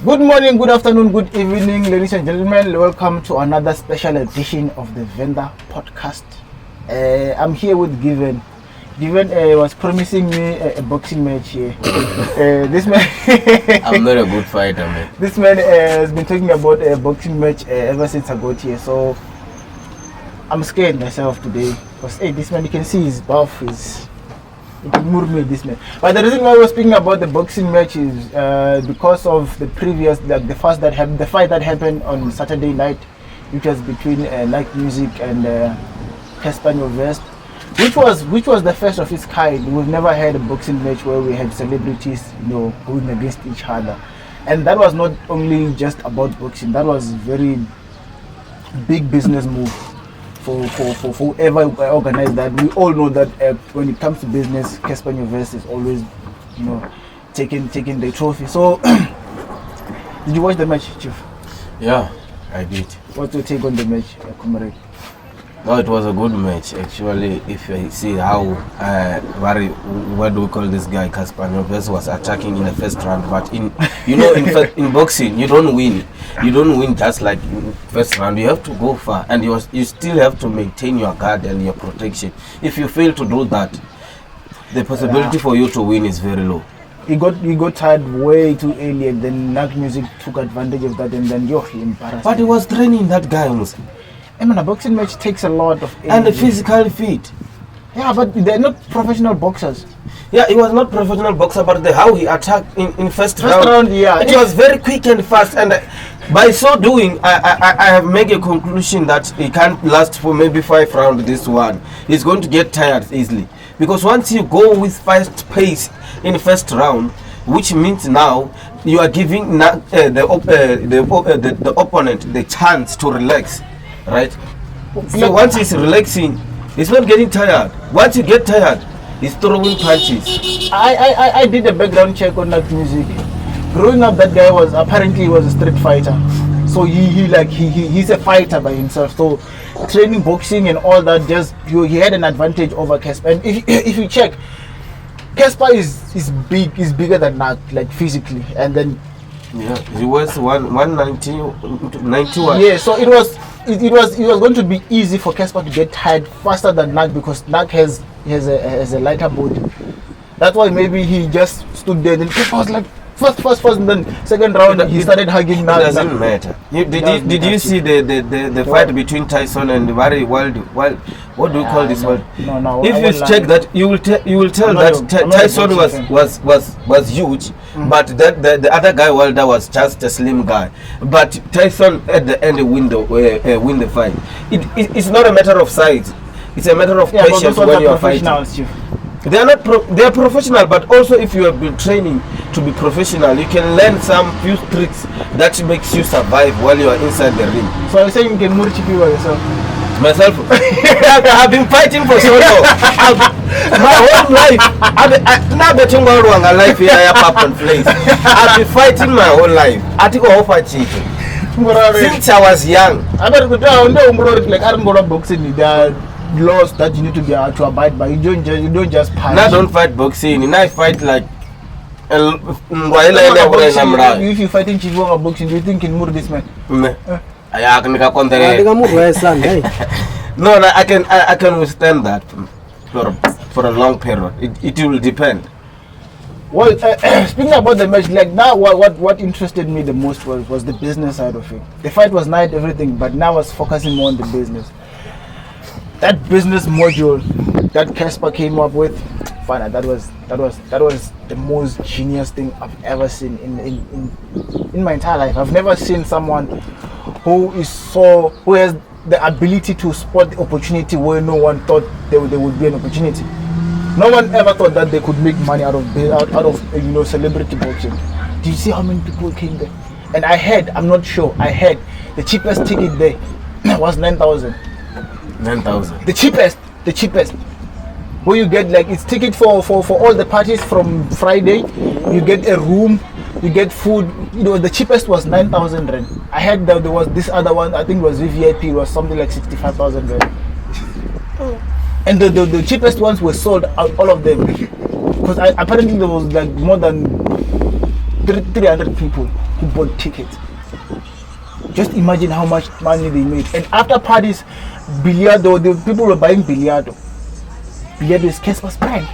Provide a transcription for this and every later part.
Good morning, good afternoon, good evening, ladies and gentlemen. Welcome to another special edition of the Vendor Podcast. I'm here with Given. Given was promising me a boxing match here. This man, I'm not a good fighter, man. This man has been talking about a boxing match ever since I got here. So I'm scared myself today because this man, you can see his buff is. He can move me, this man. But the reason why we're speaking about the boxing match is because of the previous, like the fight that happened on Saturday night, which was between Naak Music and cassper West, which was the first of its kind. We've never had a boxing match where we had celebrities, going against each other, and that was not only just about boxing. That was a very big business move. For whoever organized that. We all know that when it comes to business, cassper West is always, taking the trophy. So, did you watch the match, Chief? Yeah, I did. What's your take on the match, comrade? No, it was a good match actually. If you see how what do we call this guy, cassper West was attacking in the first round, but in boxing you don't win. You don't win just like in first round. You have to go far, and you still have to maintain your guard and your protection. If you fail to do that, the possibility for you to win is very low. He got tired way too early, and then Naak Music took advantage of that, and then he embarrassed. But he was training that guy, Musa. I mean, a boxing match takes a lot of energy. And the physical fit. Yeah, but they're not professional boxers. Yeah, he was not professional boxer, but how he attacked in first round, yeah, it was very quick and fast. And by so doing, I have made a conclusion that he can't last for maybe 5 rounds. This one, he's going to get tired easily, because once you go with fast pace in first round, which means now you are giving the opponent the chance to relax, right? So once he's relaxing, he's not getting tired. Once you get tired, he's throwing punches. I did a background check on Naak Music. Growing up, that guy was a street fighter. So he's a fighter by himself. So training boxing and all that, he had an advantage over cassper. And if you check, cassper is bigger than Naak, like physically, and then he was 191. Yeah, so it was going to be easy for cassper to get tired faster than Naak, because Naak has a lighter body. That's why maybe he just stood there. Then cassper was like first, and then second round he started hugging Naak. It doesn't matter. Did you see the fight between Tyson and very wild? What do you call this one? No. If you check that, you will tell that Tyson was huge, but that the other guy Wilder was just a slim guy. But Tyson at the end win the fight. It's not a matter of size. It's a matter of patience when you are fighting. They are professional, but also if you have been training to be professional, you can learn some few tricks that makes you survive while you are inside the ring. So you're saying you can move Chipi by yourself? Myself, I've been fighting for so long. My whole life, I've been fighting my whole life. Since I was young. I don't boxing. There are laws that you need to abide by. You don't just punch. I don't fight boxing. I fight like. If you're fighting Chihuahua boxing, do you think you can move this man? No, I can withstand that for a long period. It will depend. Well, speaking about the match, like now, what interested me the most was the business side of it. The fight was nice, everything, but now I was focusing more on the business. That business module that cassper came up with, that was the most genius thing I've ever seen in my entire life. I've never seen someone who has the ability to spot the opportunity where no one thought there would be an opportunity. No one ever thought that they could make money out of celebrity boxing. Do you see how many people came there? And I heard the cheapest ticket there was 9,000. 9,000. The cheapest. Where you get it's ticket for all the parties from Friday. You get a room, you get food. The cheapest was 9,000 rand. I heard that there was this other one. I think it was VVIP. It was something like 65,000 rand. And the cheapest ones were sold out, all of them, because apparently there was more than 300 people who bought tickets. Just imagine how much money they made. And after parties, Billiardo, the people were buying Billiardo. Billiardo is Casper's brand.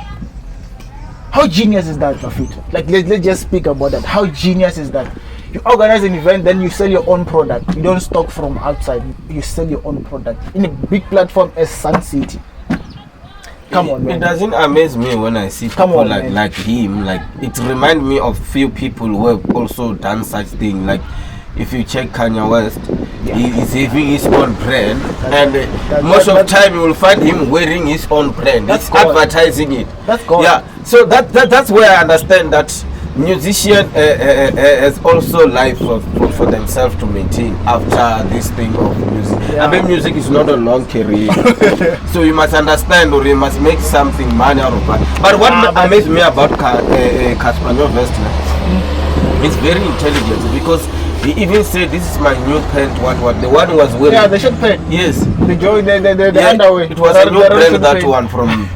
How genius is that, Rafit? Like, let's just speak about that. How genius is that? You organize an event, then you sell your own product. You don't stock from outside. You sell your own product in a big platform as Sun City. Come on, man. It doesn't amaze me when I see people like him. Like, it reminds me of few people who have also done such thing. Like, if you check Kanye West, he is having his own brand, and most of the time you will find him wearing his own brand. He's advertising it. That's God. Yeah. So that's where I understand that musician has also life for themselves to maintain after this thing of music. I mean, music is not a long career, so you must understand, or you must make something money out of it. But what amazed me about Cassper is very intelligent, because he even said, "This is my new pant." What the one was wearing? Yeah, the shirt pant. Yes. The underwear. It was a new brand, that one from him,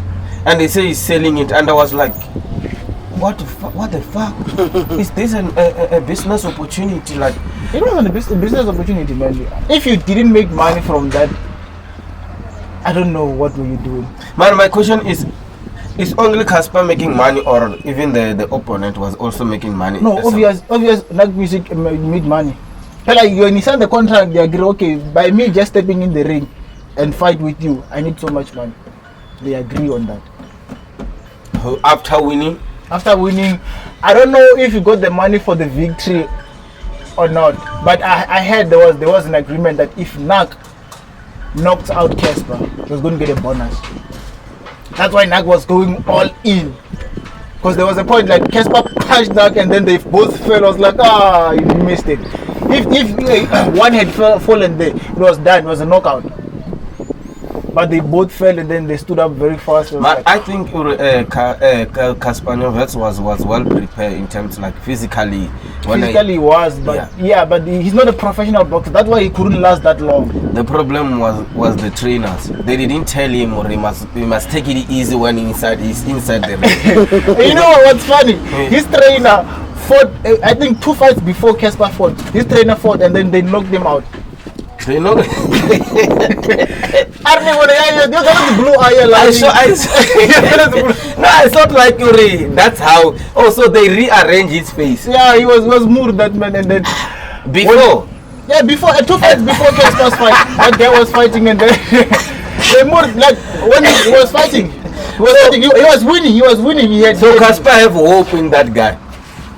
and they say he's selling it, and I was like, what the fuck? Is this a business opportunity? Like, it wasn't a business opportunity, man. If you didn't make money from that, I don't know what were you doing. Man, my question is only Cassper making money, or even the opponent was also making money? No, obvious like music made money. But like, when you sign the contract, they agree, okay, by me just stepping in the ring and fight with you, I need so much money. They agree on that. After winning? After winning, I don't know if you got the money for the victory or not, but I heard there was an agreement that if Naak knocked out Cassper, he was going to get a bonus. That's why Naak was going all in, because there was a point like Cassper punched Naak and then they both fell. I was like, you missed it. If one had fallen there, it was done. It was a knockout. But they both fell and then they stood up very fast. But I think Cassper was well prepared in terms like physically. Physically was, but but he's not a professional boxer. That's why he couldn't last that long. The problem was the trainers. They didn't tell him, or he must take it easy when he's inside the ring. You know what's funny? His trainer fought, I think 2 fights before Cassper fought. His trainer fought and then they knocked him out. They know. I thought like that's how. Also, they rearrange his face. Yeah, he was moved, that man, and then before. Before 2 fights before Casper's fight, that guy was fighting, and then they moved, like when he was fighting. He was winning. He had so Cassper have hope in that guy.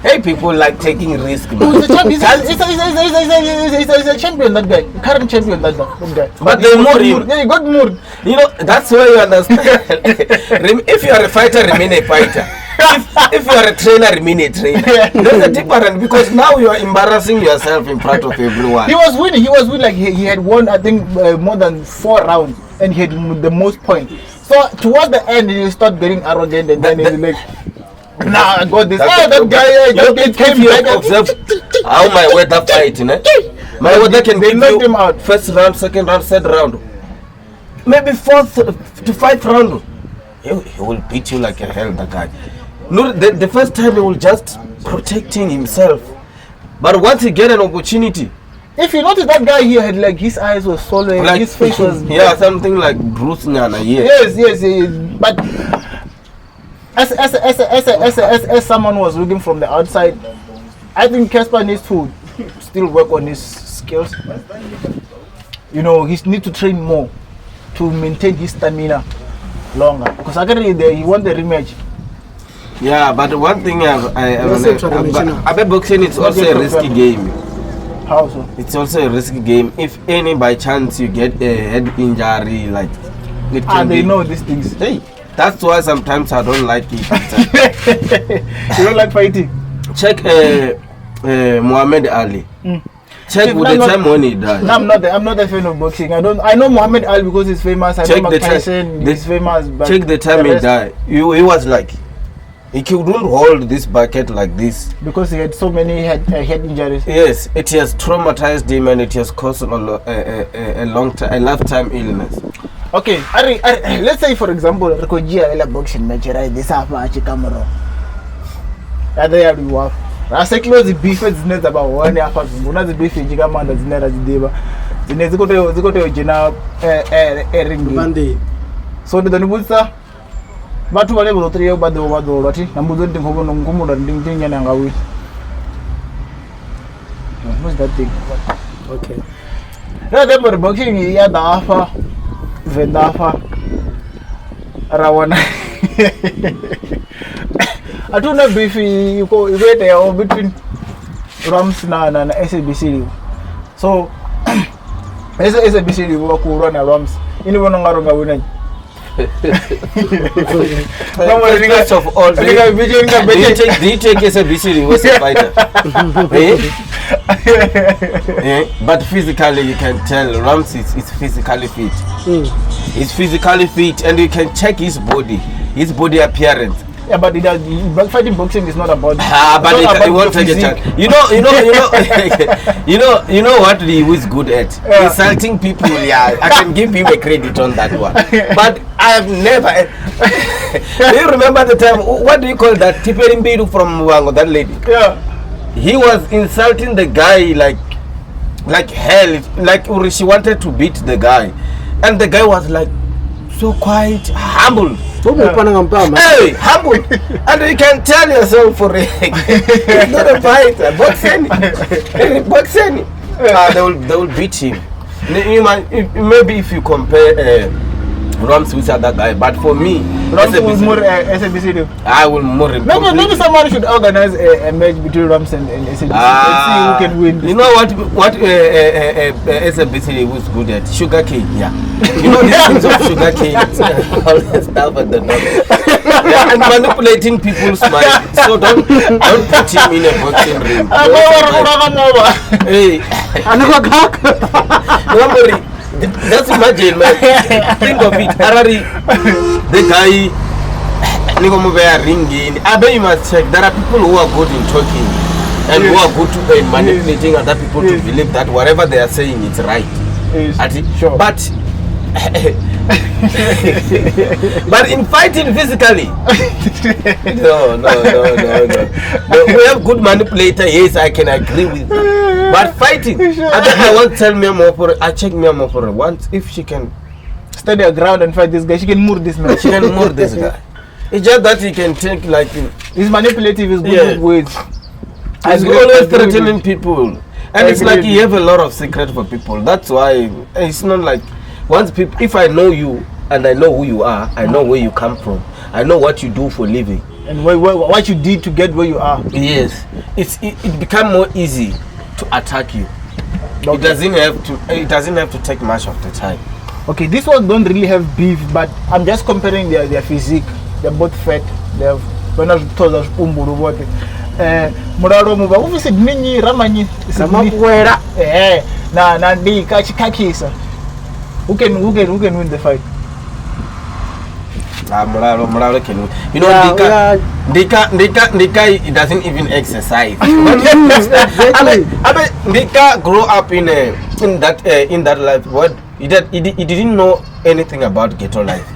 Hey, people like taking risk. He's a champion, that guy. Current champion, that guy. But they moved him. Yeah, he got moved. You know, that's why you understand. If you are a fighter, remain a fighter. If you are a trainer, remain a trainer. There's a difference, because now you are embarrassing yourself in front of everyone. He was winning. Like he had won, I think, more than 4 rounds, and he had the most points. So towards the end, he started getting arrogant, and then he was like, "Nah, I got this." That guy came back. Observe how my weather fight, my weather can they give knocked you him out. First round, second round, third round, maybe 4th to 5th round. He will beat you like a hell, that guy. No, the first time he will just protecting himself, but once he get an opportunity. If you notice, that guy here had like his eyes were swollen, like, his face was something like Bruce Nyana. Yes. But as someone was looking from the outside, I think Cassper needs to still work on his skills. You know, he needs to train more to maintain his stamina longer. Because actually, he won the rematch. Yeah, but one thing I bet boxing is also a risky game. How so? It's also a risky game. If any by chance you get a head injury, like it can they know these things. Hey, that's why sometimes I don't like it. You don't like fighting? Check Muhammad Ali. Check with the time when he died. No, I'm not a fan of boxing. I know Muhammad Ali because he's famous. I know Mike Tyson, he's famous. But check the time he died. He was like, he couldn't hold this bucket like this because he had so many head injuries. Yes, it has traumatized him and it has caused a lifetime illness. Okay, let's say for example, Rikojia boxing match, right? This half match camera. Rasa close beef dzine dza ba hone afha nguna dzi beef nji ka manda dzine ra dzi ḓivha dzine dziko to dzhena ringi so ndi ḓo ni vhudzisa vhathu vhane vho ṱoḓa vha ḓo lwathi na mbudzo ndi ngomu ngumula ndi nyana nga wi what's that thing okay na the boxing ya dafa vendafa rawana atuna beef iko iwete ya between lwams na sabc so sabc livo kulwa na lwams ini vona ngaro nga wina First of all, do you take SABC was a fighter? But physically, you can tell Lwams is physically fit. He's physically fit, and you can check his body appearance. Yeah, but fighting boxing is not about. But it won't take a chance. You know what he was good at? Yeah. Insulting people. Yeah, I can give him a credit on that one. But I have never. Do you remember the time? What do you call that? Tiperimbiru from Wango, that lady. Yeah. He was insulting the guy like hell. Like she wanted to beat the guy, and the guy was like so quiet, humble. Hey, humble. And you can tell yourself for it. It's not a fighter. Boxing. They will beat him. Maybe if you compare Lwams with other guy, but for me, Lwams was more SABC. I will more. Maybe someone should organize a match between Lwams and SABC. Let's see who can win. You know what SABC was good at? Sugar cane. Yeah. You know these things of sugar cane. All that stuff at the top. Yeah, and manipulating people's mind. So don't put him in a boxing ring. Hey. Don't worry. Just imagine, man. Think of it. Arari, the guy, Nikomubea ringing. I bet you must check. There are people who are good in talking and who are good to manipulating other people to believe that whatever they are saying is right. Sure. But in fighting physically, no. We have good manipulator. Yes, I can agree with that. But fighting, I won't tell me more for it. I check me more for it. Once if she can stand her ground and fight this guy, she can murder this man. She can murder this guy. It's just that he can take like he's manipulative. He's good with words. He's always threatening people, and it's like you have a lot of secret for people. That's why it's not like once people. If I know you and I know who you are, I know where you come from. I know what you do for living and what you did to get where you are. Yes, it become more easy to attack you. Okay. It doesn't have to take much of the time. Okay, this one don't really have beef, but I'm just comparing their physique. They're both fat. They have mulalo muba ufise dninyi ramanyi samakwera na ndika chikakisa. Who can win the fight? Mulalo can win. You know, Ndika it doesn't even exercise. Ndika grew up in that life. What he didn't know anything about ghetto life.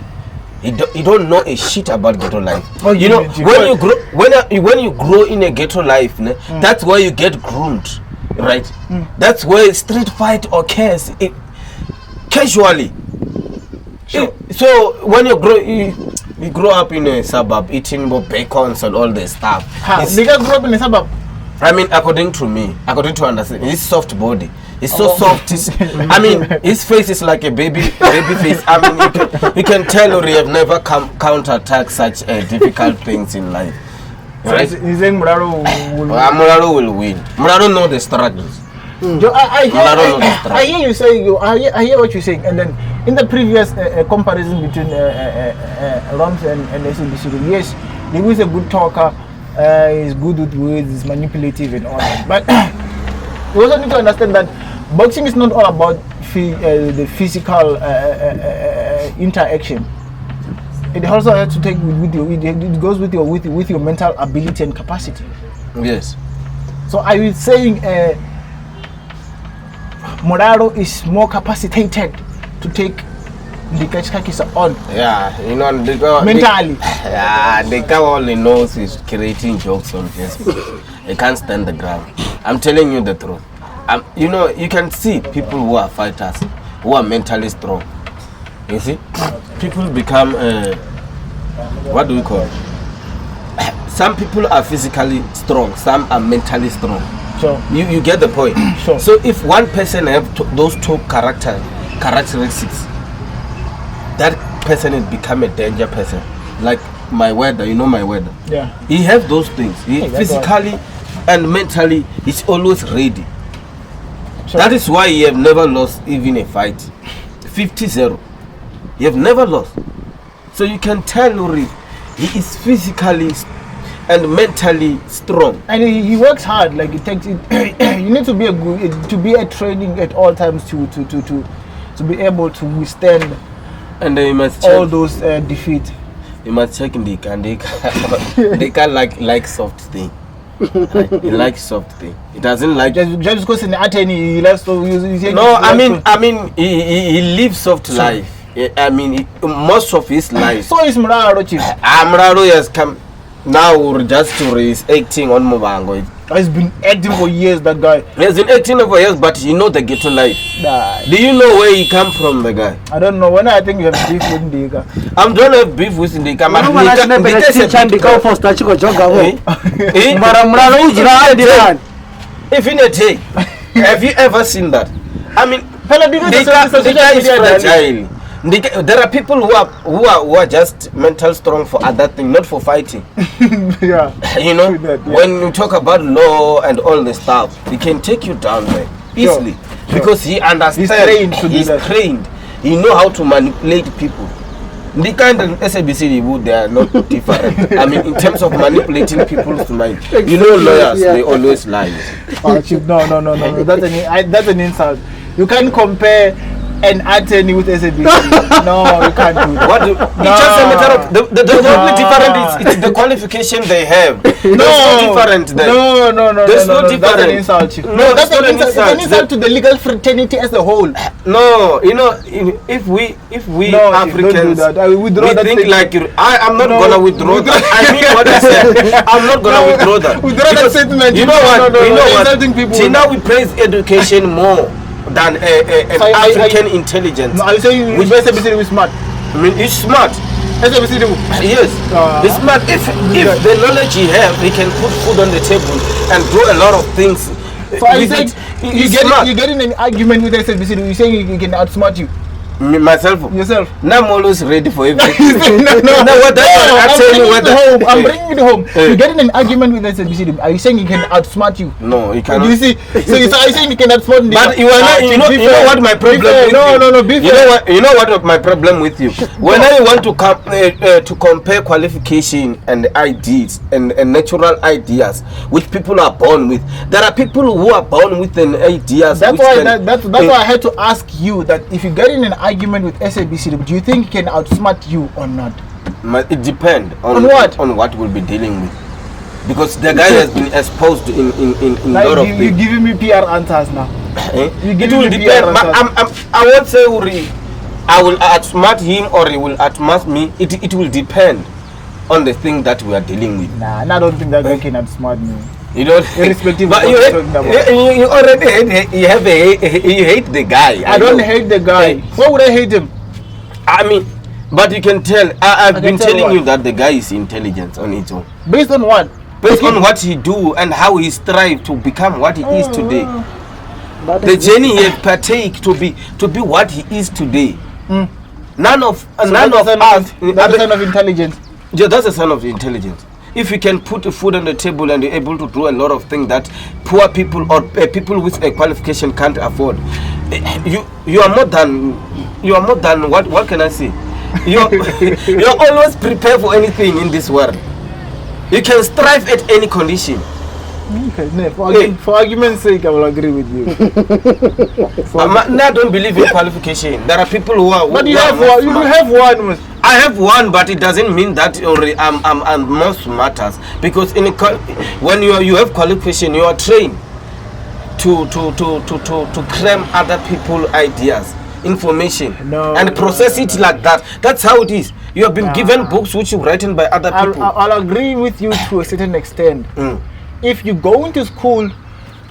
He don't know a shit about ghetto life. Oh, you know, when you grow in a ghetto life, that's where you get groomed, right? That's where street fight occurs casually. Sure. So when you grow up in a suburb eating more bacons and all this stuff. Nigga grew up in a suburb. I mean, according to understand, his soft body. It's so soft. I mean, his face is like a baby face. I mean, you can tell or you have never counterattack such difficult things in life. Right? So he's saying Mulalo will win. Mulalo know the struggles. I hear you saying. I hear what you're saying. And then in the previous comparison between Lwams and SABC, yes, he was a good talker. He's good with words. He's manipulative and all that. But you also need to understand that boxing is not all about the physical interaction. It also has to take with your. It goes with your mental ability and capacity. Yes. So I was saying, Mulalo is more capacitated to take ndika chikakisa on. Yeah, you know, ndika Mentally. Yeah, ndika only knows is creating jokes on Facebook. He can't stand the ground. I'm telling you the truth. You know, you can see people who are fighters, who are mentally strong. You see, people become what do we call it? Some people are physically strong, some are mentally strong. Sure. You get the point. Sure. So if one person have those two characteristics, that person is become a danger person. Like my weather, you know my weather. Yeah. He have those things. He physically and mentally is always ready. Sure. That is why he have never lost even a fight. 50-0. He have never lost. So you can tell Uri, he is physically and mentally strong. And he works hard. Like it takes it. You need to be a training at all times to be able to withstand. And you must all those defeat. You must check ndika. Ndika like soft thing. He likes soft thing. He doesn't like just because in the attorney he likes to use. No, I mean he lives soft life. I mean most of his life. So is mulalo, chief. Mulalo has come now just to is acting on Mubango. He's been acting for years, that guy. He's been acting for years, but you know the ghetto life. Nah. Do you know where he come from, the guy? I don't know. When I think you have beef with ndika. I'm don't have beef with ndika. If in a day, have you ever seen that? I mean, ndika is fragile. There are people who are just mental strong for other things, not for fighting. Yeah. You know, when you talk about law and all the stuff, he can take you down there easily. Sure. Because he understands. He's trained. He know how to manipulate people. Ndika and SABC Livhu, they are not different. I mean, in terms of manipulating people's mind. You know, lawyers, they always lie. Oh, Chief, no. That's an insult. You can't compare an attorney with SABC. No, you can't do that. It's just a matter of the only difference is the qualification they have. There's no different there. No. There's no difference. That's an insult, Chief. No, that's not an insult. It's an insult to the legal fraternity as a whole. No, you know, if we Africans, we think like I'm not gonna withdraw that. I mean what I said. I'm not gonna withdraw that. Withdraw that statement. You know what? You know what? See, now we praise education more than African intelligence. No, are you saying SABC is smart? I mean, he's smart. SABC? Yes. He's smart. If the knowledge he have, he can put food on the table and do a lot of things. So are you saying you get in an argument with SABC? You're saying he can outsmart you? Yourself. Now I'm always ready for everything. I'm bringing it home. You get in an argument with SABC. Are you saying he can outsmart you? No, he cannot. You see, so are you saying he can outsmart me? But you know what my problem with you? You know what my problem with you? When I want to compare qualification and ideas and natural ideas which people are born with, there are people who are born with an ideas. That's why I had to ask you that if you get in an argument with SABC, do you think he can outsmart you or not? It depends on what? On what we'll be dealing with. Because the guy has been exposed in like lot of things. You're giving me PR answers now. It will depend. I won't say I will outsmart him or he will outsmart me. It will depend on the thing that we are dealing with. Nah, I don't think that guy can outsmart me. You don't, irrespective but of what you're talking about. You already you hate the guy. I don't hate the guy. Why would I hate him? I mean, but you can tell. I've been telling you that the guy is intelligent on his own. Based on what? Based on what he do and how he strive to become what he is today. The journey he partake to be what he is today. None of us. That's a sign of intelligence. Yeah, that's a sign of intelligence. If you can put food on the table and you're able to do a lot of things that poor people or people with a qualification can't afford, you are more than what can I say? You're always prepared for anything in this world. You can strive at any condition. Okay, for argument's sake, I will agree with you. I don't believe in qualification. There are people who are. But you have one. I have one, but it doesn't mean that I'm more smarters. Because when you have qualification, you are trained to cram other people's ideas, information No, and process it like that. That's how it is. You have been given books which are written by other people. I'll agree with you to a certain extent. If you go into school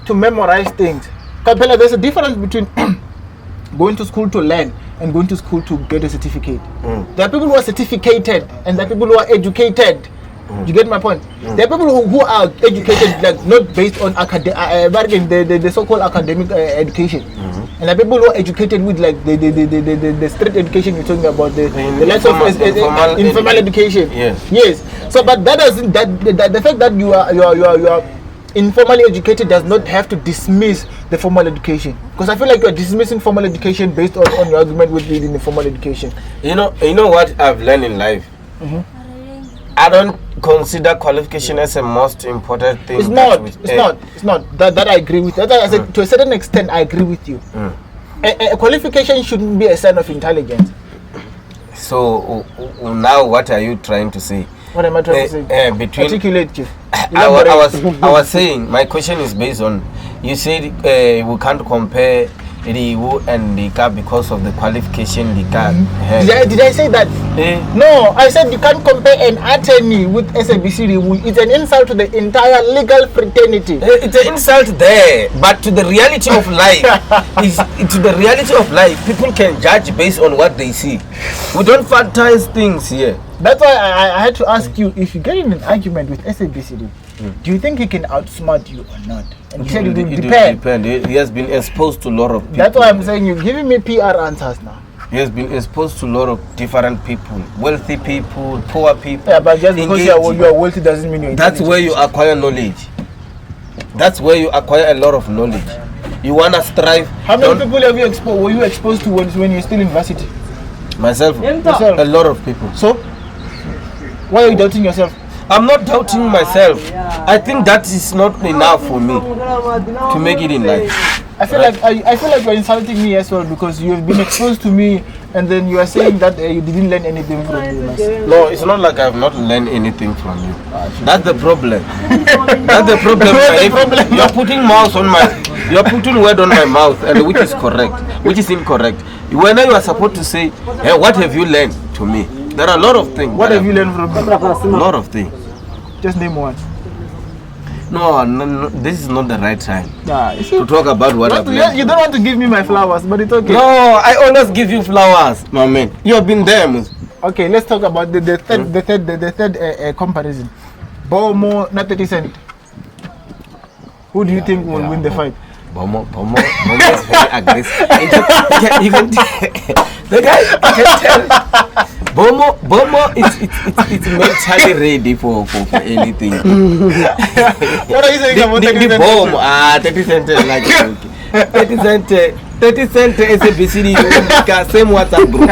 to memorize things, Kapela, there's a difference between going to school to learn and going to school to get a certificate. There are people who are certificated and there are people who are educated. You get my point? There are people who are educated, like not based on the so-called academic education, and there are people who are educated with like the street education you're talking about, the less of informal education. Yes. So, but that doesn't the fact that you are informally educated does not have to dismiss the formal education, because I feel like you are dismissing formal education based on your argument with the informal education. You know what I've learned in life. I don't consider qualification as a most important thing. It's not. That I agree with. That I said, to a certain extent, I agree with you. A qualification shouldn't be a sign of intelligence. So now, what are you trying to say? What am I trying to say? Articulate, Chief. I was saying, my question is based on, you said we can't compare livhu and ndika because of the qualification ndika has. Did I say that? No, I said you can't compare an attorney with sabc livhu. It's an insult to the entire legal fraternity. It's an insult there, but to the reality of life, people can judge based on what they see. We don't fantasize things here. That's why I had to ask you, if you get in an argument with sabc livhu, do you think he can outsmart you or not? And he said it will depend. He has been exposed to a lot of people. That's why I'm saying you're giving me PR answers now. He has been exposed to a lot of different people, wealthy people, poor people. Yeah, but just because you are wealthy doesn't mean you're That's where you acquire knowledge. That's where you acquire a lot of knowledge. You wanna strive. How many people have you were you exposed to when you're still in university? Myself. A lot of people. So why are you doubting yourself? I'm not doubting myself. I think that is not enough for me to make it in life. I feel like you're insulting me as well, because you have been exposed to me and then you are saying that you didn't learn anything from me. No, it's not like I have not learned anything from you. That's the problem. That's the problem. You're putting you're putting word on my mouth, and which is incorrect. When you are supposed to say, hey, what have you learned to me? There are a lot of things. What have you learned from me? A lot of things. Just name one. No, this is not the right time to talk about what I've learned. You don't want to give me my flowers, but it's okay. No, I always give you flowers, my man. You have been there. Okay, let's talk about the third comparison. Bomo, not 30 Cent. Who do you think will win the fight? Bomo is very aggressive. Even the guy, I can tell. Bomo it's mentally ready for anything. What are you saying about 30 Cent? Bomo, 30 Cent like okay. 30 Cent SABC same WhatsApp group.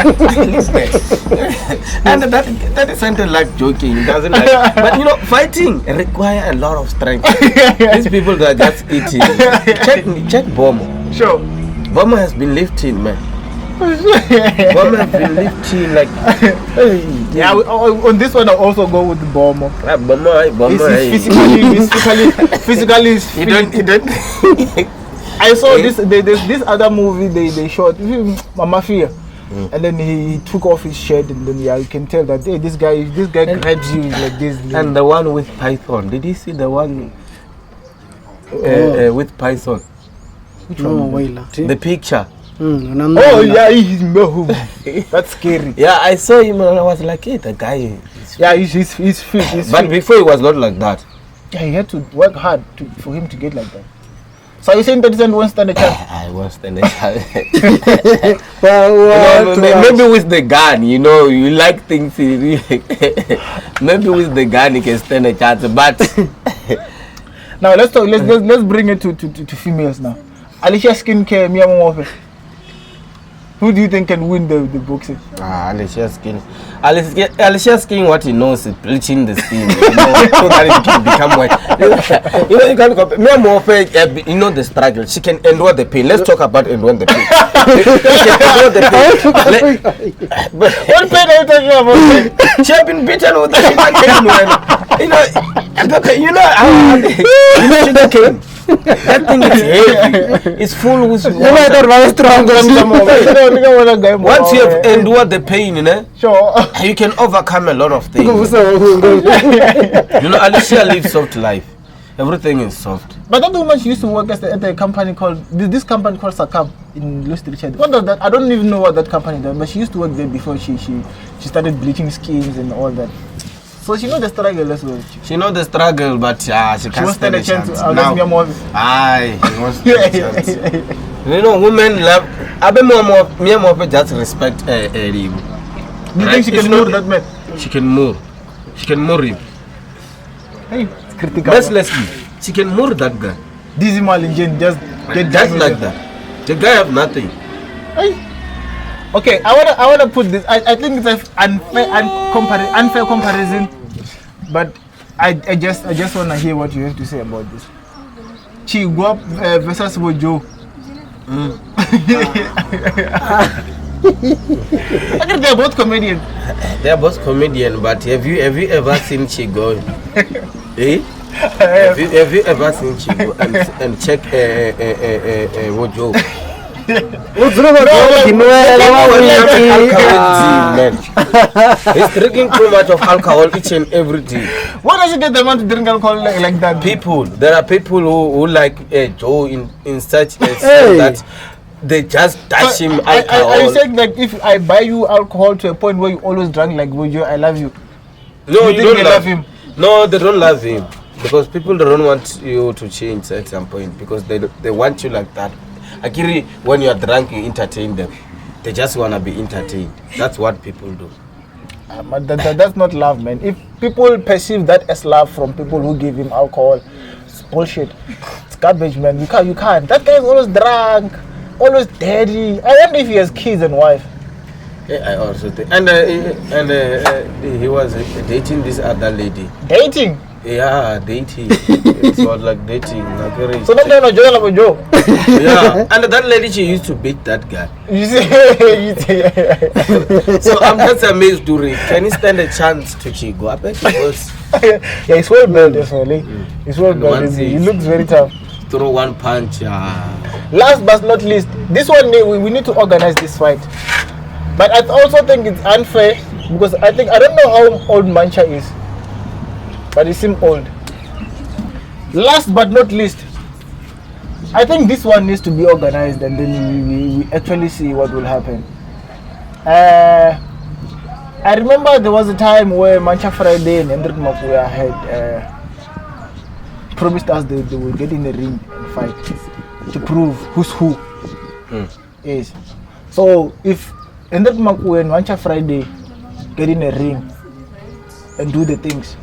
And that 30 Cent like joking, doesn't like. But you know, fighting require a lot of strength. These people that are just eating. Check Bomo. Sure. Bomo has been lifting, man. Bomo has been lifting like. Yeah, on this one I also go with Bomo. Bomo physically he don't. I saw there's this other movie they shot, Mama Fear, and then he took off his shirt, and then you can tell that hey, this guy grabs you like this. And the one with Python, did you see the one with Python? Which one? The picture. Oh yeah, he's that's scary. Yeah, I saw him and I was like, hey, the guy. He's fit. But before he was not like that. Yeah, he had to work hard for him to get like that. So you're saying 30 Cent won't stand a chance? I won't stand a chance. Maybe with the gun, you like things. Maybe with the gun he can stand a chance, but now let's talk. Let's bring it to females now. Alicia Skincare, Mia Momofe. Who do you think can win the boxing? Alicia Skin. Alicia Skin, what he knows is bleaching the skin, so that it can become white. You can compare. Me more fair, the struggle. She can endure the pain. Let's talk about enduring the pain. She can endure the pain. What pain are you talking about? She has been beaten with the sugar cane. Sugar cane. That thing is heavy. It's full with water. Once you have endured the pain, Sure. you can overcome a lot of things. Alicia lives soft life. Everything is soft. But that woman, she used to work at a company called this company called Sakab in Louis Richard. What does that? I don't even know what that company does, but she used to work there before she started bleaching skins and all that. So she knows the struggle as well. She knows the struggle, but she can't stand a chance. Now, she wants to stand a chance. Women love. I just respect Livhu. Do you think she can move that man? She can move. She can move him. Hey, it's critical. Mercilessly, she can mure that guy. This is just get just like that. The guy have nothing. Hey. Okay, I wanna put this. I think it's an unfair comparison, but I just wanna hear what you have to say about this. Chigwa versus Wojo. They're both comedians. They're both comedians, but have you ever seen Chigo? Have you ever seen Chigo and check Wojo? He's drinking too much of alcohol each and every day. Why does he get the man to drink alcohol like that? There are people who like Joe in such a sense that they just touch him alcohol. Are you saying that if I buy you alcohol to a point where you always drink like Wojo, I love you? No, you don't love him. No, they don't love him because people don't want you to change at some point because they want you like that. Akiri, when you are drunk, you entertain them. They just want to be entertained. That's what people do. But that's not love, man. If people perceive that as love from people who give him alcohol, it's bullshit. It's garbage, man. You can't. That guy is always drunk, always dirty. I wonder if he has kids and wife. Yeah, I also think. And he was dating this other lady. Dating? Yeah, dating. It was like dating. So not going to join about Joe. Yeah, and that lady, she used to beat that guy. You see? So I'm just amazed, Duri. Can he stand a chance to Chigo? I bet he was. Yeah, he's well built, definitely. He's well built. He looks very tough. Throw one punch. Last but not least, this one we need to organize this fight. But I also think it's unfair because I don't know how old Mancha is. But he seems old. Last but not least, I think this one needs to be organized and then we actually see what will happen. I remember there was a time where Mancha Friday and Hendrik Mapuya had promised us they will get in the ring and fight to prove who's who. Yes. So if Hendrik Mapuya and Mancha Friday get in a ring and do the things,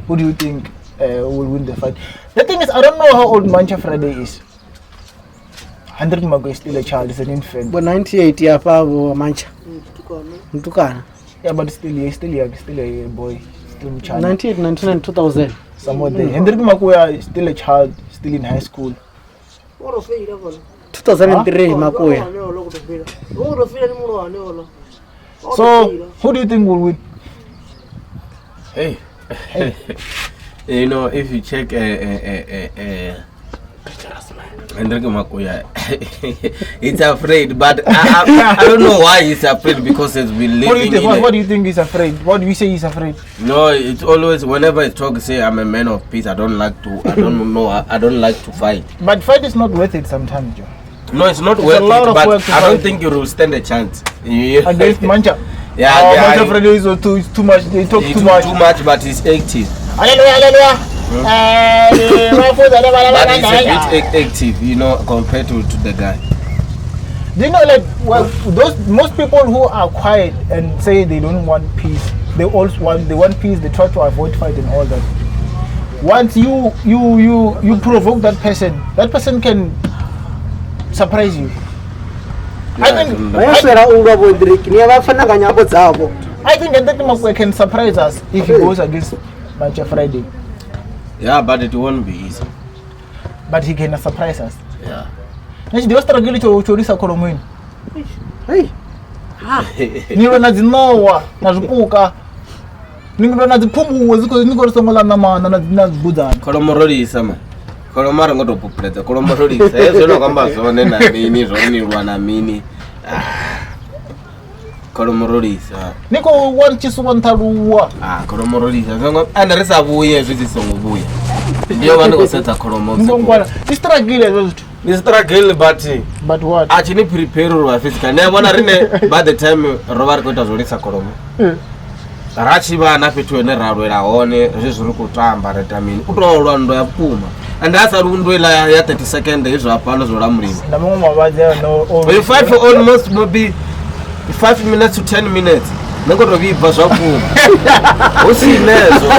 who do you think will win the fight? The thing is, I don't know how old Mancha Friday is. 100 Mago is still a child, is an infant. But 98 years old Mancha. Yeah, but he's still young, still a boy, still a child. 98, 99, 2000. Somewhere there. Hendrik Makuya is still a child, still in high school. 2003 Makuya. So, who do you think will win? Hey. If you check Hendrik Makuya, he's afraid, but I don't know why he's afraid because he's been living. What do you think he's afraid? What do you say he's afraid? No, it's always whenever I talk, say I'm a man of peace. I don't like to fight. But fight is not worth it sometimes, Joe. No, it's not worth it. But I don't think you will stand a chance against Mancha. Yeah, Mancha Friday is too much. They talk too much. Too much, but he's active. Hallelujah. But he's a bit active, compared to the guy. Do you know, most people who are quiet and say they don't want peace, they want peace. They try to avoid fight and all that. Once you provoke that person can surprise you. Yeah, I think Hendrik can surprise us if he goes against Mancha Friday. Yeah, but it won't be easy. But he can surprise us. Yeah. They struggle to chorisa kolomwini. Hey. Nilo nazinowa, nazupuka. Nilo naziphumu ziko songola nama nazibuzana. Kolomorodi isama. Kolomaro ngotopupuleta kolomorolisa ezo kwamba zone na mini zonilwa na mini kolomorolisa niko wanchisu ntaluwa kolomorolisa zongo andarisa buye zvizisongo buya ndiyo vanhu kosetsa kolomozi ngongwana distragile zozito distragile but what achini prepare rwa physical ne bona rine by the time rovar kuita zolisa kolomo rachiva na fethu ne ralwela hone zvizuri kutamba retamini utolwa ndo ya puma and asa rundwela ya 30 second izvo apano zvola mulimo na mumwe mavazi no we fight for almost maybe 5 minutes to 10 minutes nengotobva zvakuma usinezo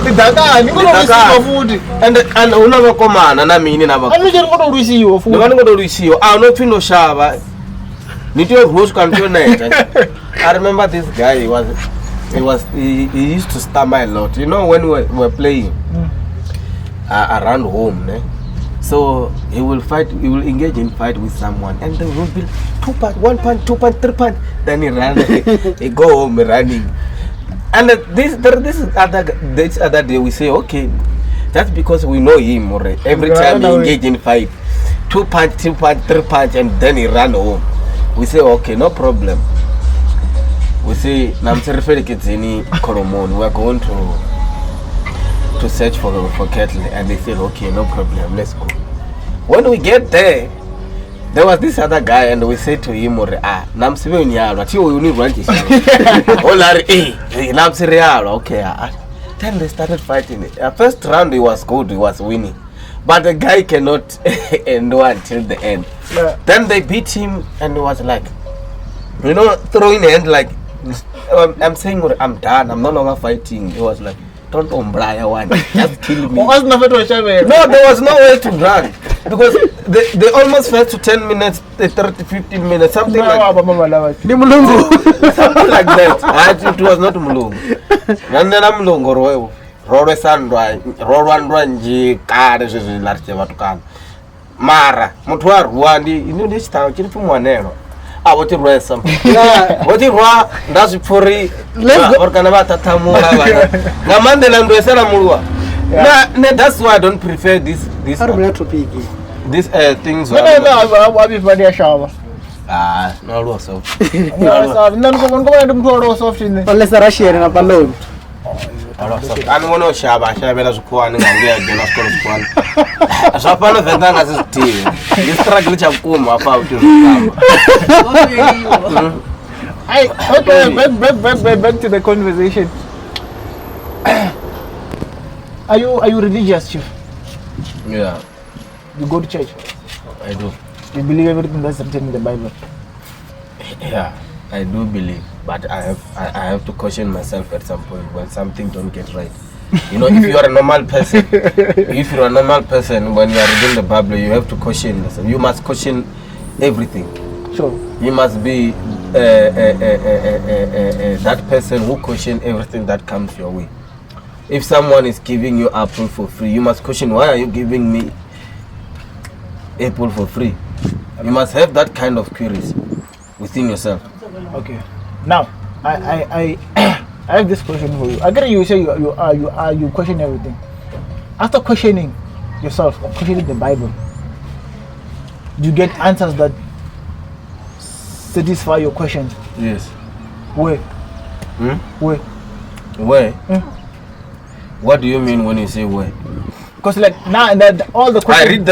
idakani kunorusiwa futi and una vakomana na mini na vakomana kunorusiwa futi vanongotorusiwa unopfindo shava nitiyo rwoswa ntioneta I remember this guy he used to stammer a lot, you know, when we were playing around home, ne? So he will engage in fight with someone, and there will be 2 punch, 1 punch, 2 punch, 3 punch. Then he run, he go home running. And this other day we say, okay, that's because we know him already. Every time he engage in fight, 2 punch, 3 punch, 3 punch, and then he run home. We say, okay, no problem. We say, Namserferikizini Koromon, we are going to search for cattle, and they said, okay, no problem, let's go. When we get there was this other guy, and we said to him, okay. Then they started fighting. First round he was good, he was winning, but the guy cannot endure until the end. Yeah. Then they beat him, and he was like, you know, throwing hand like, I'm saying I'm done, I'm no longer fighting. He was like, don't umbrella one, just kill me. No, there was no way to run because they almost fell to 10 minutes, 30, 15 minutes, something like that. Something like that. It was not Mulungu. And then I'm Mulungu. Roro sandwa, Roro nji kare zvizi larche vatukana. Mara, mutu wa Rwandi, inu nishita chiri pumwanero. Woti rwesa. Woti rwa ndazipfuri. Orkana vatatamura vana. Ngamande la ndwesa na mulwa. That's why I don't prefer this things. No, everybody a shower. No low soft. No, soft in there. Unless I share a balloon. I'm one of Shaba, Shaba's Kwan, and Gena Squan. Sapano Vendana is tea. You struggle to come about to okay, back to the conversation. Are you religious, Chief? Yeah. You go to church? I do. You believe everything that's written in the Bible? Yeah, I do believe, but I have to caution myself at some point when something don't get right. You know, if you are a normal person, when you are reading the Bible, you have to caution yourself. You must caution everything. Sure. You must be that person who caution everything that comes your way. If someone is giving you apple for free, you must question, why are you giving me apple for free? You must have that kind of curiosity within yourself. Okay. Now, I have this question for you. I get you say you question everything. After questioning yourself, or questioning the Bible, do you get answers that satisfy your questions? Yes. Where? Where? Where? What do you mean when you say where? Because like now and then all the questions. I read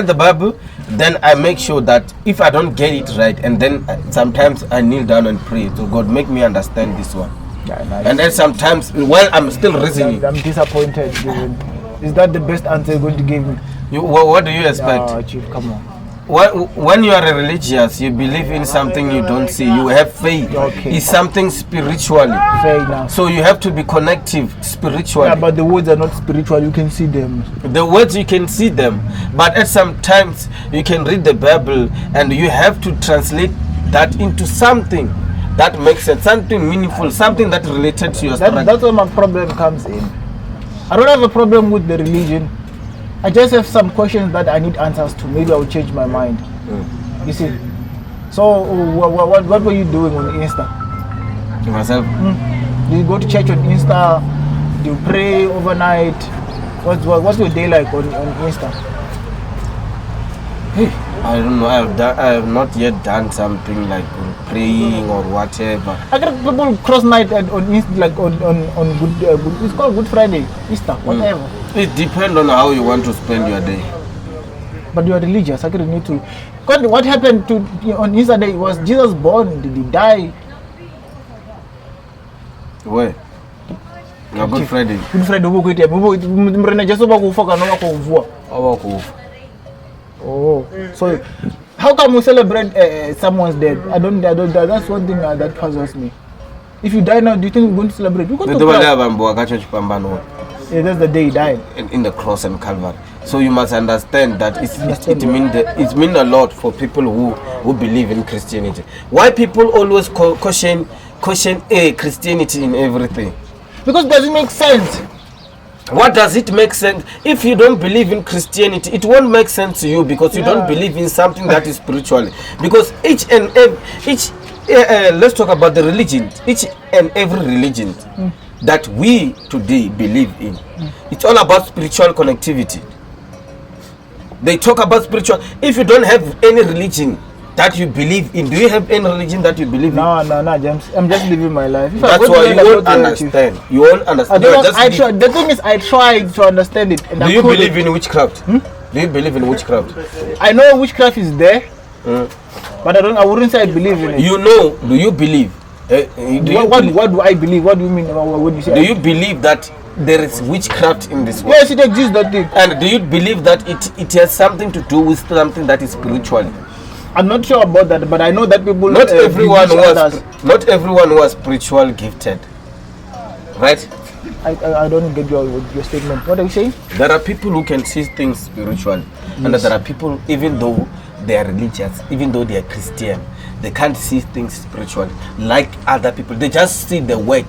the Bible, then I make sure that if I don't get it right, and then sometimes I kneel down and pray to God, make me understand this one. Yeah, nice. And then sometimes while I'm still reasoning, I'm disappointed. Is that the best answer you're going to give me? What do you expect? Chief, come on. When you are a religious, you believe in something you don't see. You have faith. Okay. It's something spiritually. Fair enough. So you have to be connective spiritually. Yeah, but the words are not spiritual. You can see them. The words you can see them, but at some times you can read the Bible and you have to translate that into something that makes sense, something meaningful, something that related to your struggle. That's where my problem comes in. I don't have a problem with the religion. I just have some questions that I need answers to. Maybe I will change my mind. You see. So what were you doing on Insta? Myself. Do you go to church on Insta? Do you pray overnight? What's your day like on Insta? Hey, I don't know. I have not yet done something like praying or whatever. I got people cross night on Insta, like on good. It's called Good Friday, Easter, whatever. It depends on how you want to spend your day. But you are religious. I need to. What happened to on Easter day? Was Jesus born? Did he die? Where? No, Good Friday. Good Friday. Oh, so how come we celebrate someone's death? I don't. That's one thing that puzzles me. If you die now, do you think we're going to celebrate? We're going to cry. Yeah, that's the day he died. In the cross and Calvary. So you must understand that it means a lot for people who believe in Christianity. Why people always caution Christianity in everything? Because it doesn't make sense. What does it make sense? If you don't believe in Christianity, it won't make sense to you because you don't believe in something that is spiritual. Because let's talk about the religion. Each and every religion that we today believe in, it's all about spiritual connectivity. They talk about spiritual. If you don't have any religion that you believe in, do you have any religion that you believe in? No, James. I'm just living my life. That's why you won't understand. You won't understand. The thing is, I tried to understand it. And do you believe in witchcraft? Do you believe in witchcraft? I know witchcraft is there, but I wouldn't say I believe in it. You know? Do you believe? What do I believe? What do you mean when you say? Do you believe that there is witchcraft in this world? Yes, it exists. That thing. And do you believe that it has something to do with something that is spiritual? I'm not sure about that, but I know that people. Not everyone was spiritual gifted, right? I don't get your statement. What are you saying? There are people who can see things spiritually, and there are people, even though they are religious, even though they are Christian, they can't see things spiritually like other people. They just see the work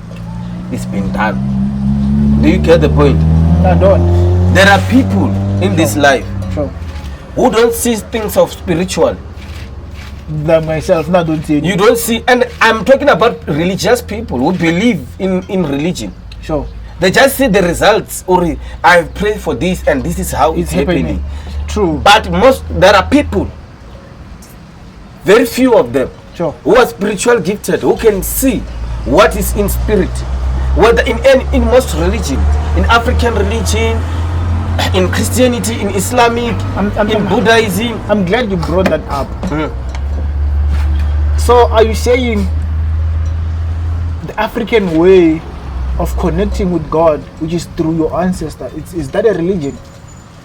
is being done. Do you get the point? I don't. There are people in this life who don't see things of spiritual. Like myself, now don't see. You don't see, and I'm talking about religious people who believe in religion. Sure. They just see the results, or I pray for this and this is how it's happening. True. But there are people, very few of them, who are spiritual gifted, who can see what is in spirit. Whether in most religions, in African religion, in Christianity, in Islamic, in Buddhism. I'm glad you brought that up. So are you saying the African way of connecting with God, which is through your ancestor, is that a religion?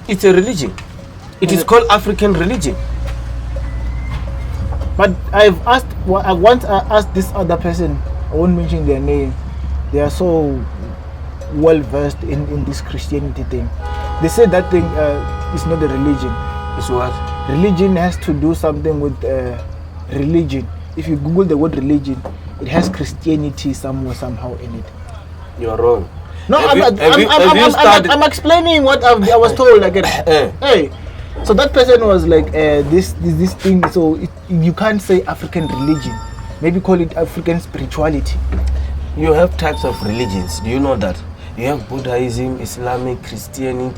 It's a religion. It is called African religion. But I once asked this other person, I won't mention their name, they are so well versed in this Christianity thing. They said that thing is not a religion. It's what? Religion has to do something with religion. If you Google the word religion, it has Christianity somehow in it. You're wrong. No, I'm explaining what I was told. Like, hey, so that person was like, this thing. So you can't say African religion. Maybe call it African spirituality. You have types of religions. Do you know that? You have Buddhism, Islamic, Christianity,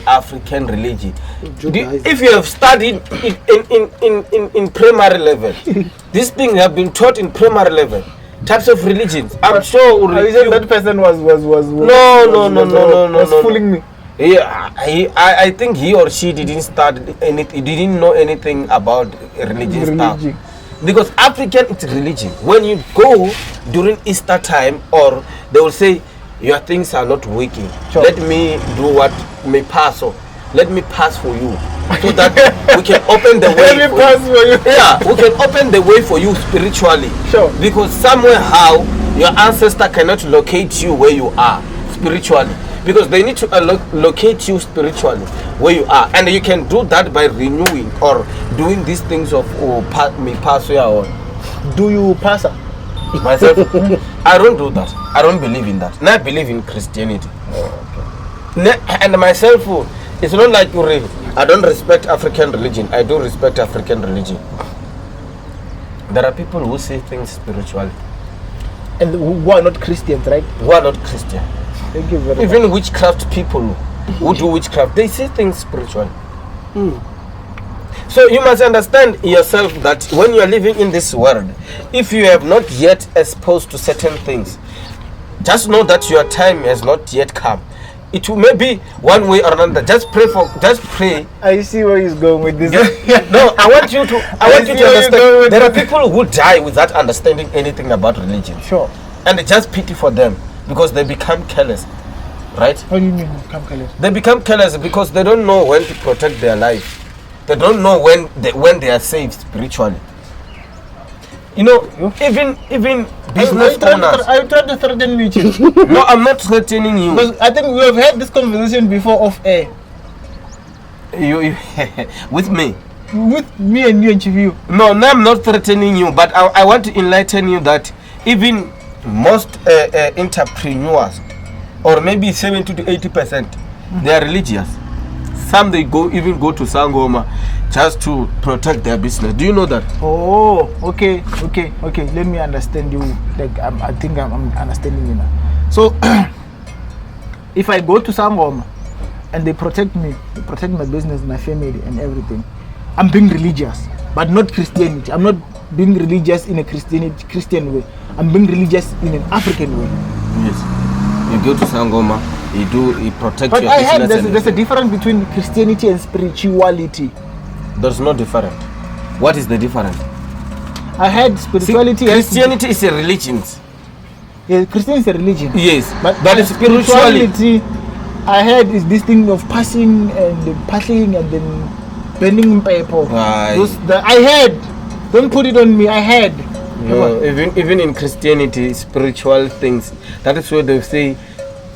African religion. If you have studied it in primary level, these things have been taught in primary level. Types of religions. I'm sure. That person was no, fooling me. Yeah, I think he or she didn't study anything. He didn't know anything about religion stuff. Because African, it's religion. When you go during Easter time, or they will say your things are not working. Sure. Let me do what may pass. Or let me pass for you, so that we can open the way. Let me pass for you. Yeah, we can open the way for you spiritually. Sure. Because somewhere how your ancestor cannot locate you where you are spiritually. Because they need to locate you spiritually where you are, and you can do that by renewing or doing these things of me pass where or do you pass myself. I don't do that. I don't believe in that. Now I believe in Christianity. And myself, it's not like I don't respect African religion. I do respect African religion. There are people who say things spiritually and who are not Christians, right? Who are not Christian. Thank you very much. Even witchcraft people who do witchcraft, they see things spiritually. So you must understand yourself that when you are living in this world, if you have not yet exposed to certain things, just know that your time has not yet come. It will maybe one way or another. Just pray. I see where he's going with this. No, I want you to see where you're going understand. with There are this. people who die without understanding anything about religion. Sure. And it's just pity for them because they become careless. Right? What do you mean become careless? They become careless because they don't know when to protect their life. They don't know when they are saved spiritually. You know, even business owners. Are you trying to threaten me, Chief? No, I'm not threatening you. Because I think we have had this conversation before off air. You with me. With me and you and Chief you. No, I'm not threatening you, but I want to enlighten you that even most entrepreneurs, or maybe 70 to 80%, they are religious. Some they go to Sangoma just to protect their business. Do you know that? Oh, okay. Let me understand you. Like I think I'm understanding you now. So, if I go to Sangoma and they protect me, they protect my business, my family, and everything, I'm being religious, but not Christianity. I'm not being religious in a Christian way. I'm being religious in an African way. Yes. You go to Sangoma, you protect But your I heard business. there's a difference between Christianity and spirituality. There's no difference. What is the difference? I heard spirituality. Christianity is a religion. Yeah, Christianity is a religion. Yes, But spirituality. I heard is this thing of passing and passing and then burning paper. I heard. Don't put it on me. I heard. No, even in Christianity, spiritual things. That is what they say.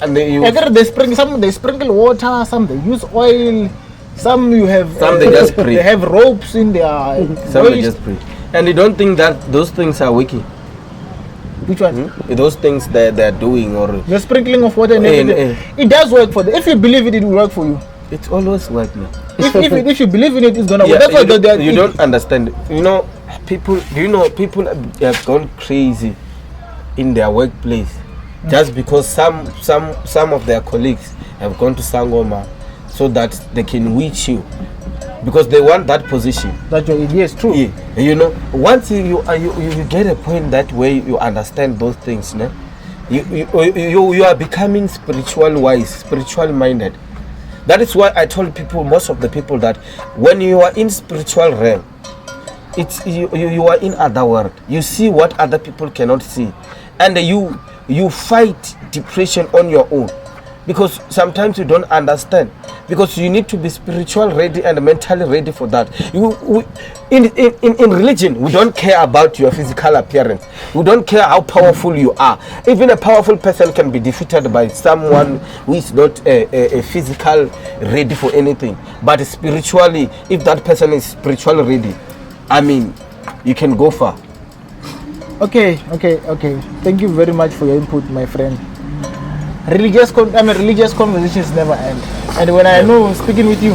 And Either they sprinkle water, some they use oil, some they just pray. They have ropes in their some they just pray. And you don't think that those things are wicked? Which one? Those things that they're doing, or the sprinkling of water and everything. It does work for them. If you believe it, it will work for you. It's always work, man. if you believe in it, it's gonna work. That's why you don't understand. You know, people have gone crazy in their workplace just because some of their colleagues have gone to Sangoma so that they can reach you because they want that position. That's your idea. It's true. Yeah. You know, once you get a point that way, you understand those things. No? You are becoming spiritual wise, spiritual minded. That is why I told people, most of the people, that when you are in spiritual realm, it's you are in other world. You see what other people cannot see, and you fight depression on your own, because sometimes you don't understand, because you need to be spiritual ready and mentally ready for that. In religion, we don't care about your physical appearance. We don't care how powerful you are. Even a powerful person can be defeated by someone who is not a physical ready for anything. But spiritually, if that person is spiritually ready, I mean, you can go far. Okay. Thank you very much for your input, my friend. Religious conversations never end. And when I know speaking with you,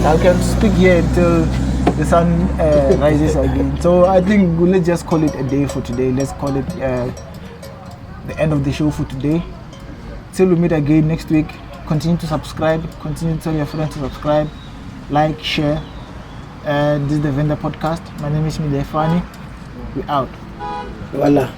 I can speak here until the sun rises again. So I think let's just call it a day for today. Let's call it the end of the show for today. Till we meet again next week. Continue to subscribe. Continue to tell your friends to subscribe, like, share. This is the Vendor Podcast. My name is Milefani. We're out. Voila.